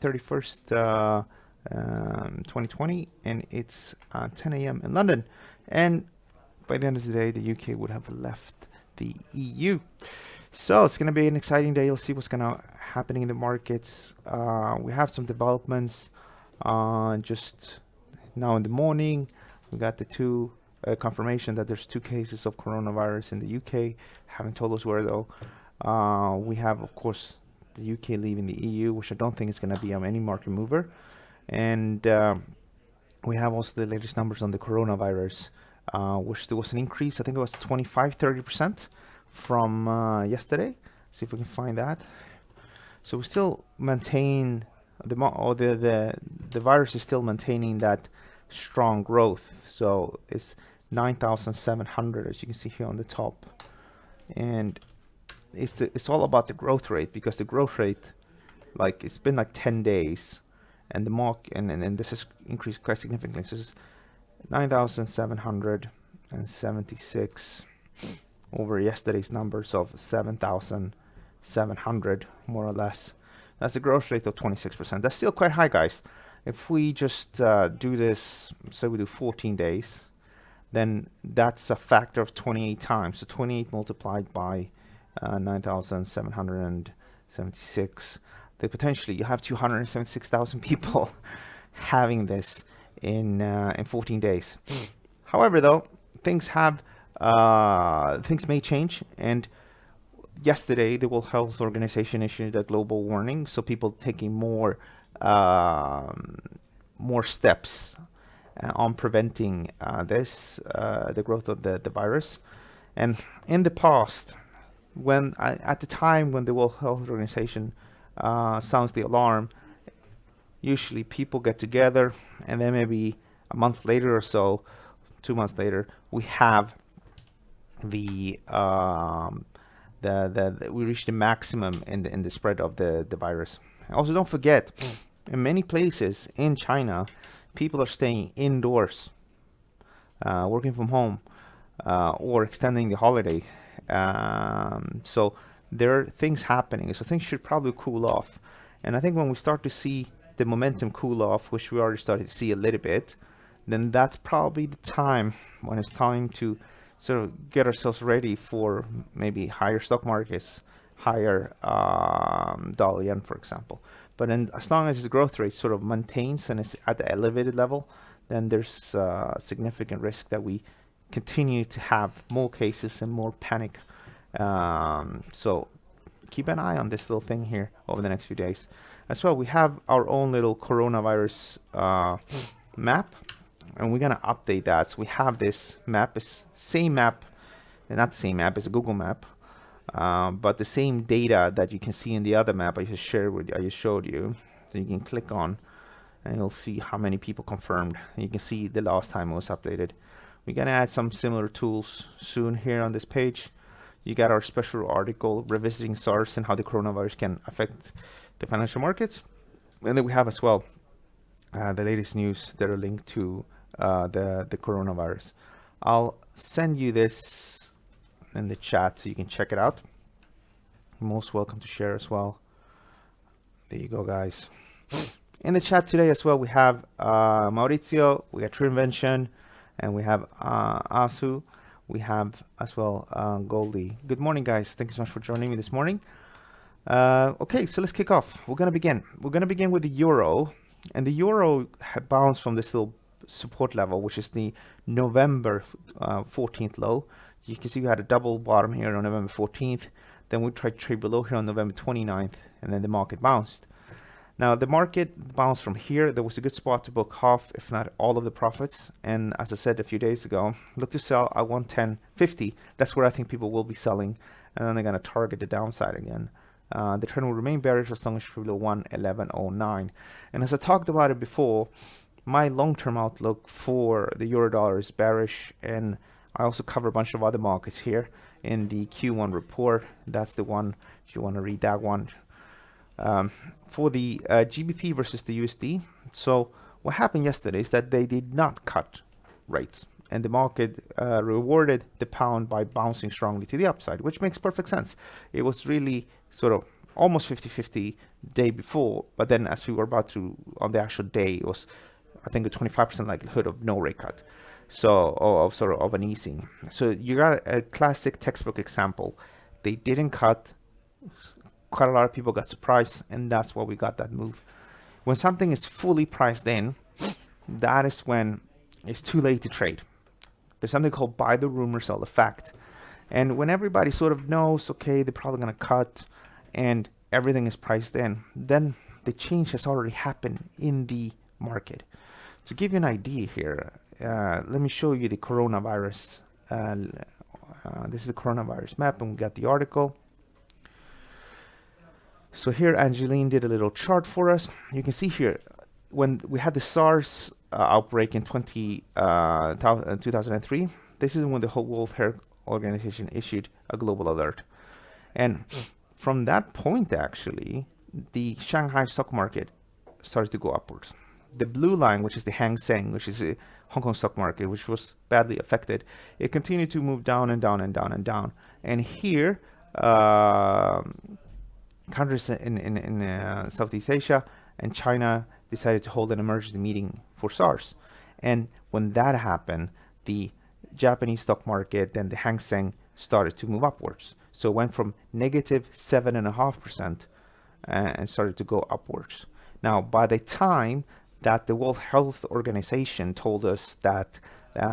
31st, 2020, and it's 10 a.m. in London. And by the end of the day, the UK would have left the EU. So it's going to be an exciting day. You'll see what's going to happening in the markets. We have some developments just now in the morning. We got the two confirmation that there's 2 cases of coronavirus in the UK. Haven't told us where though. We have, of course, the UK leaving the EU, which I don't think is going to be any market mover. And we have also the latest numbers on the coronavirus, which there was an increase. I think it was 25-30% from yesterday. See if we can find that. So we still maintain the virus is still maintaining that strong growth. So it's 9,700, as you can see here on the top, and it's all about the growth rate, because the growth rate, like, it's been like 10 days, and the mark and this has increased quite significantly. So it's 9,776 over yesterday's numbers of 7,700, more or less. That's a growth rate of 26%. That's still quite high, guys. If we just do this, so we do 14 days, then that's a factor of 28 times. So 28 multiplied by 9,776. Potentially you have 276,000 people having this in 14 days. However, though, things may change, and yesterday the World Health Organization issued a global warning, so people taking more steps on preventing the growth of the virus. And in the past, at the time when the World Health Organization sounds the alarm, usually people get together, and then maybe a month later or so, 2 months later, we have we reach the maximum in the spread of the virus. Also, don't forget, in many places in China, people are staying indoors, working from home, or extending the holiday. So there are things happening. So things should probably cool off. And I think when we start to see the momentum cool off, which we already started to see a little bit, then that's probably the time when it's time to sort of get ourselves ready for maybe higher stock markets, higher dollar yen, for example. But as long as the growth rate sort of maintains and is at the elevated level, then there's significant risk that we continue to have more cases and more panic. So keep an eye on this little thing here over the next few days. As well, we have our own little coronavirus map, and we're gonna update that. So we have this map, is same map, not the same map, it's a Google map, but the same data that you can see in the other map I just showed you. So you can click on, and you'll see how many people confirmed. And you can see the last time it was updated. We're gonna add some similar tools soon here on this page. You got our special article revisiting SARS and how the coronavirus can affect the financial markets. And then we have as well the latest news that are linked to the coronavirus. I'll send you this in the chat so you can check it out. You're most welcome to share as well. There you go, guys. In the chat today as well, we have Maurizio, we got True Invention, and we have Asu. We have as well Goldie. Good morning, guys. Thank you so much for joining me this morning. Okay, so let's kick off. We're gonna begin with the euro, and the euro bounced from this little support level, which is the November 14th low. You can see we had a double bottom here on November 14th. Then we tried to trade below here on November 29th, and then the market bounced. Now the market bounced from here. There was a good spot to book half, if not all, of the profits. And as I said a few days ago, look to sell at 110.50. That's where I think people will be selling, and then they're going to target the downside again. The trend will remain bearish as long as you're below 111.09. And as I talked about it before, my long-term outlook for the euro dollar is bearish, and I also cover a bunch of other markets here in the Q1 report. That's the one, if you want to read that one. For the GBP versus the USD, so what happened yesterday is that they did not cut rates, and the market rewarded the pound by bouncing strongly to the upside, which makes perfect sense. It was really sort of almost 50-50 day before, but then as we were about to, on the actual day, it was, I think, a 25% likelihood of no rate cut. So, of sort of an easing. So you got a classic textbook example. They didn't cut. Quite a lot of people got surprised, and that's why we got that move. When something is fully priced in, that is when it's too late to trade. There's something called buy the rumor, sell the fact. And when everybody sort of knows, okay, they're probably going to cut and everything is priced in, then the change has already happened in the market. To give you an idea here, let me show you the coronavirus. This is the coronavirus map, and we got the article. So here Angeline did a little chart for us. You can see here, when we had the SARS outbreak in 2003, this is when the whole World Health Organization issued a global alert. And from that point, actually, the Shanghai stock market started to go upwards. The blue line, which is the Hang Seng, which is the Hong Kong stock market, which was badly affected, it continued to move down and down and down and down. And here, countries in Southeast Asia and China decided to hold an emergency meeting for SARS. And when that happened, the Japanese stock market and the Hang Seng started to move upwards. So it went from negative 7.5% and started to go upwards. Now, by the time that the World Health Organization told us that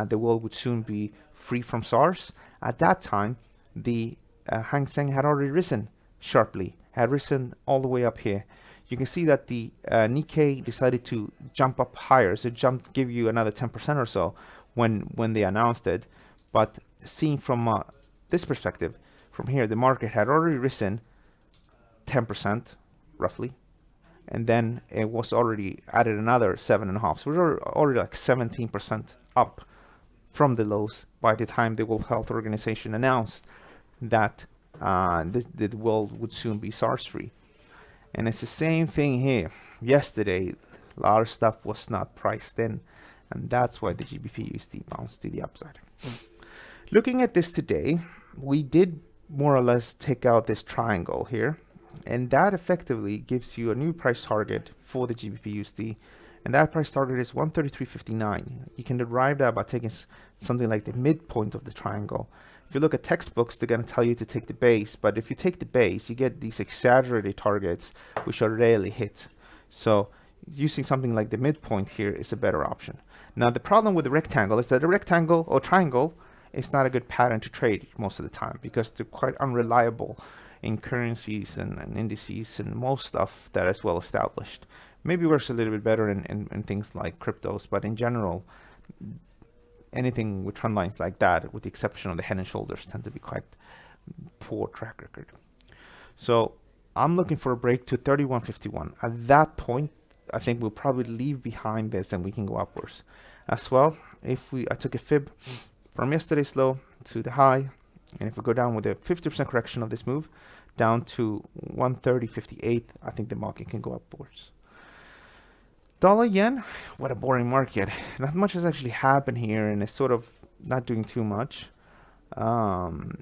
the world would soon be free from SARS, at that time, the Hang Seng had already risen sharply, had risen all the way up here. You can see that the Nikkei decided to jump up higher, so give you another 10% or so when they announced it. But seeing from this perspective, from here, the market had already risen 10% roughly, and then it was already added another 7.5. So we were already like 17% up from the lows by the time the World Health Organization announced that the world would soon be SARS-free. And it's the same thing here. Yesterday, a lot of stuff was not priced in, and that's why the GBPUSD bounced to the upside. Looking at this today, we did more or less take out this triangle here, and that effectively gives you a new price target for the GBPUSD, and that price target is 133.59. You can derive that by taking something like the midpoint of the triangle. If you look at textbooks, they're going to tell you to take the base, but if you take the base, you get these exaggerated targets which are rarely hit. So using something like the midpoint here is a better option. Now the problem with the rectangle is that a rectangle or triangle is not a good pattern to trade most of the time because they're quite unreliable in currencies and indices and most stuff that is well established. Maybe works a little bit better in things like cryptos, but in general, anything with trend lines like that, with the exception of the head and shoulders, tend to be quite poor track record. So I'm looking for a break to 31.51. At that point, I think we'll probably leave behind this and we can go upwards. As well, if I took a fib from yesterday's low to the high, and if we go down with a 50% correction of this move, down to 130.58, I think the market can go upwards. Dollar yen, what a boring market. Not much has actually happened here, and it's sort of not doing too much.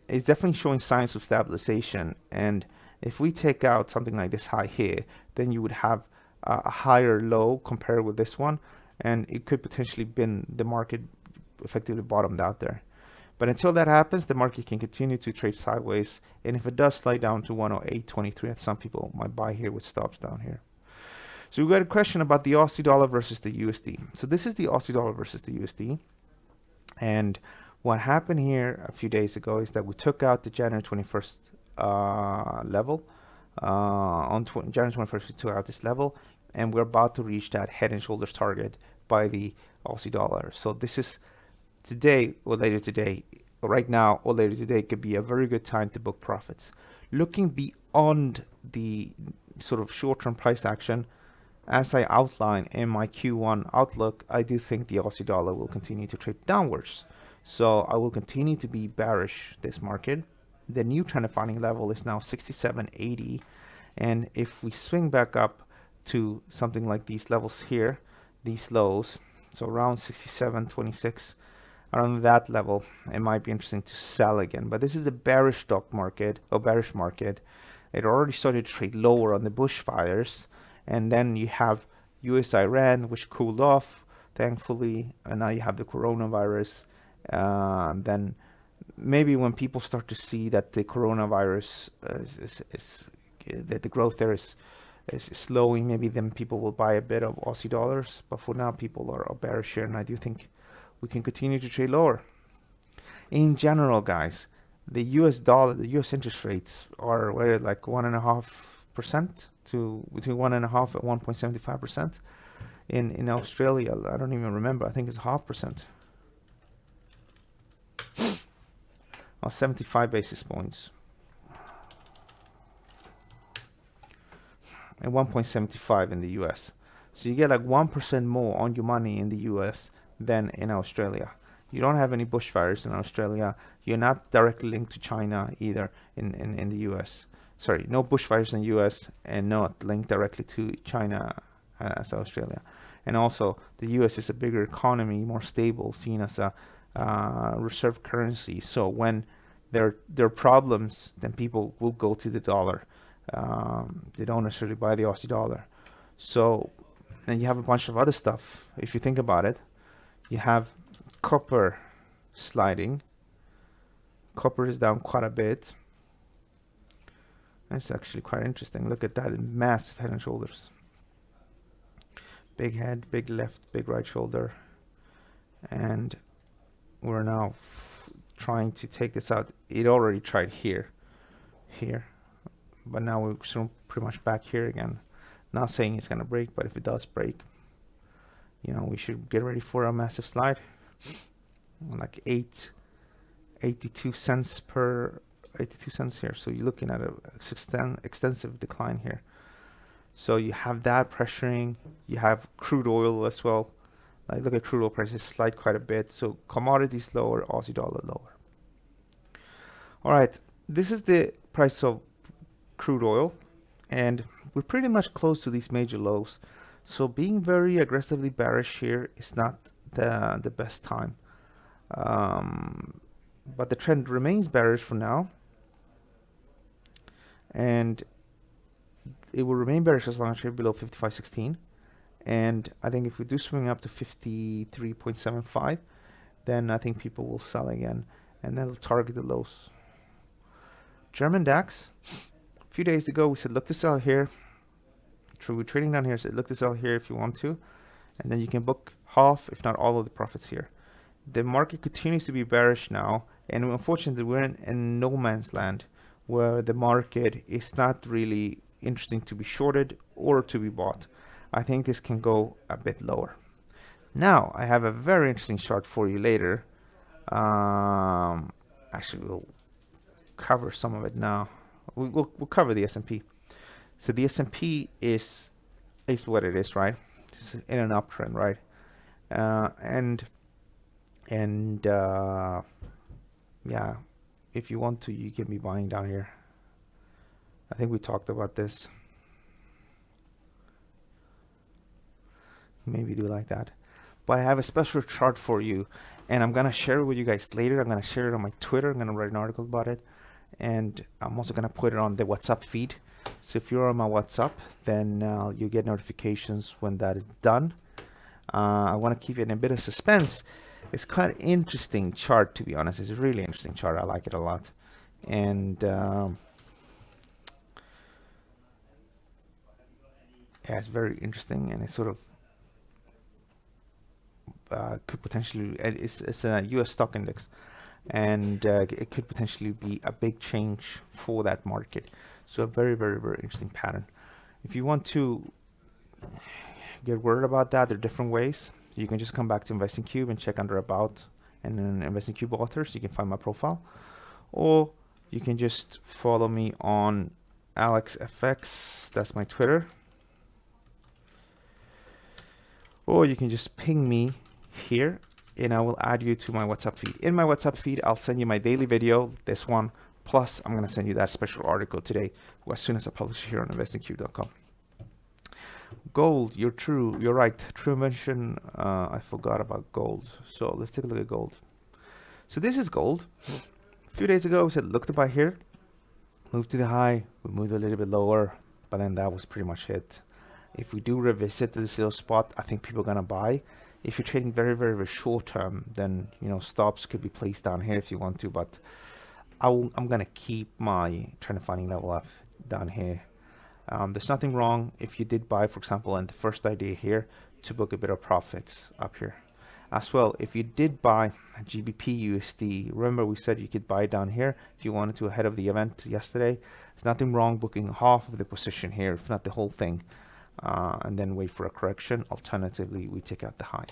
It's definitely showing signs of stabilization, and if we take out something like this high here, then you would have a higher low compared with this one, and it could potentially been the market effectively bottomed out there. But until that happens, the market can continue to trade sideways, and if it does slide down to 108.23, some people might buy here with stops down here. So we've got a question about the Aussie dollar versus the USD. So this is the Aussie dollar versus the USD. And what happened here a few days ago is that we took out the January 21st level. On January 21st, we took out this level, and we're about to reach that head and shoulders target by the Aussie dollar. So this is today or later today, or right now or later today, could be a very good time to book profits. Looking beyond the sort of short-term price action, as I outlined in my Q1 outlook, I do think the Aussie dollar will continue to trade downwards. So I will continue to be bearish this market. The new trend defining level is now 67.80. And if we swing back up to something like these levels here, these lows, so around 67.26, around that level, it might be interesting to sell again. But this is a bearish stock market or bearish market. It already started to trade lower on the bushfires, and then you have US-Iran, which cooled off, thankfully, and now you have the coronavirus. Then maybe when people start to see that the coronavirus is that the growth there is slowing, maybe then people will buy a bit of Aussie dollars. But for now, people are bearish here, and I do think we can continue to trade lower. In general, guys, the US dollar, the US interest rates are where like 1.5% to between 1.5 and 1.75%. In Australia, I don't even remember. I think it's 0.5%. Or 75 basis points. And 1.75 in the US. So you get like 1% more on your money in the US than in Australia. You don't have any bushfires in Australia. You're not directly linked to China either in the US. Sorry, no bushfires in the US and not linked directly to China as Australia. And also, the US is a bigger economy, more stable, seen as a reserve currency. So when there are problems, then people will go to the dollar. They don't necessarily buy the Aussie dollar. So, and you have a bunch of other stuff. If you think about it, you have copper sliding. Copper is down quite a bit. That's actually quite interesting. Look at that, massive head and shoulders. Big head, big left, big right shoulder. And we're now trying to take this out. It already tried here, but now we're sort of pretty much back here again. Not saying it's gonna break, but if it does break, you know, we should get ready for a massive slide. Like 82 cents here. So you're looking at a extensive decline here. So you have that pressuring. You have crude oil as well. Like, look at crude oil prices slide quite a bit. So commodities lower, Aussie dollar lower. All right, this is the price of crude oil, and we're pretty much close to these major lows. So being very aggressively bearish here is not the best time. But the trend remains bearish for now, and it will remain bearish as long as you're below 55.16. And I think if we do swing up to 53.75, then I think people will sell again, and then they'll target the lows. German DAX, a few days ago we said look to sell here. True, we're trading down here, so look to sell here if you want to, and then you can book half, if not all of the profits here. The market continues to be bearish now, and unfortunately we're in no man's land, where the market is not really interesting to be shorted or to be bought. I think this can go a bit lower. Now, I have a very interesting chart for you later. Actually, we'll cover some of it now. We'll cover the S&P. So the S&P is what it is, right? It's in an uptrend, right? Yeah, if you want to, you can be buying down here. I think we talked about this. Maybe do like that. But I have a special chart for you, and I'm gonna share it with you guys later. I'm gonna share it on my Twitter. I'm gonna write an article about it, and I'm also gonna put it on the WhatsApp feed. So if you're on my WhatsApp, then you get notifications when that is done. I want to keep it in a bit of suspense. It's quite an interesting chart, to be honest. It's a really interesting chart. I like it a lot, and yeah, it's very interesting, and it's sort of could potentially, it's a US stock index, and it could potentially be a big change for that market. So a very, very, very interesting pattern. If you want to get word about that, there are different ways. You can just come back to Investing Cube and check under About, and then Investing Cube Authors. You can find my profile, or you can just follow me on AlexFX. That's my Twitter. Or you can just ping me here, and I will add you to my WhatsApp feed. In my WhatsApp feed, I'll send you my daily video, this one, plus I'm going to send you that special article today as soon as I publish it here on investingcube.com. Gold, you're right. True invention, I forgot about gold. So let's take a look at gold. So this is gold. A few days ago, we said look to buy here. Moved to the high, we moved a little bit lower, but then that was pretty much it. If we do revisit this little spot, I think people are gonna buy. If you're trading very, very, very short term, then stops could be placed down here if you want to, but I'm gonna keep my trend defining level up down here. There's nothing wrong if you did buy, for example, in the first idea here, to book a bit of profits up here. As well, if you did buy GBPUSD, remember we said you could buy down here if you wanted to ahead of the event yesterday. There's nothing wrong booking half of the position here, if not the whole thing, and then wait for a correction. Alternatively, we take out the high.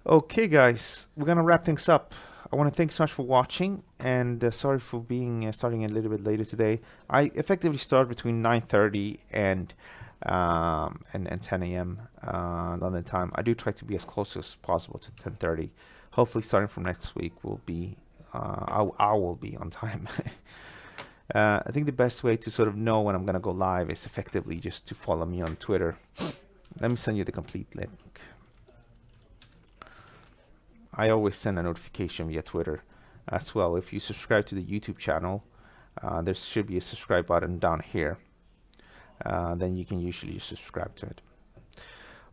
Okay, guys, we're gonna wrap things up. I want to thank so much for watching, and sorry for being starting a little bit later today. I effectively start between 9:30 and 10 a.m. London time. I do try to be as close as possible to 10:30. Hopefully, starting from next week, will be I will be on time. I think the best way to sort of know when I'm gonna go live is effectively just to follow me on Twitter. Let me send you the complete link. I always send a notification via Twitter as well. If you subscribe to the YouTube channel, there should be a subscribe button down here. Then you can usually just subscribe to it.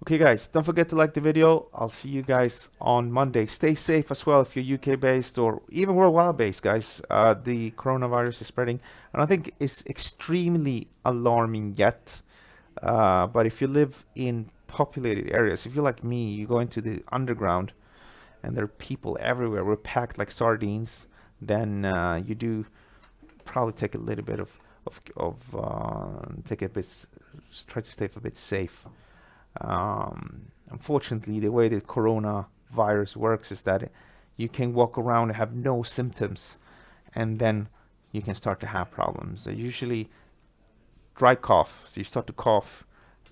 Okay, guys, don't forget to like the video. I'll see you guys on Monday. Stay safe as well if you're UK based or even worldwide based, guys. The coronavirus is spreading, and I think it's extremely alarming yet. But if you live in populated areas, if you're like me, you go into the underground and there are people everywhere, we're packed like sardines, then you do probably take a little bit try to stay a bit safe. Unfortunately, the way the coronavirus works is that you can walk around and have no symptoms, and then you can start to have problems. Usually dry cough, so you start to cough,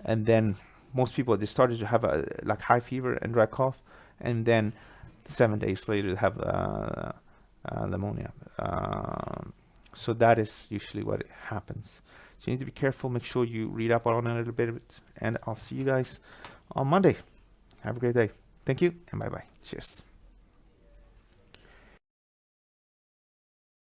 and then most people, they started to have a like high fever and dry cough, and then 7 days later have pneumonia. So that is usually what happens. So you need to be careful. Make sure you read up on it a little bit, and I'll see you guys on Monday. Have a great day. Thank you, and bye-bye. Cheers.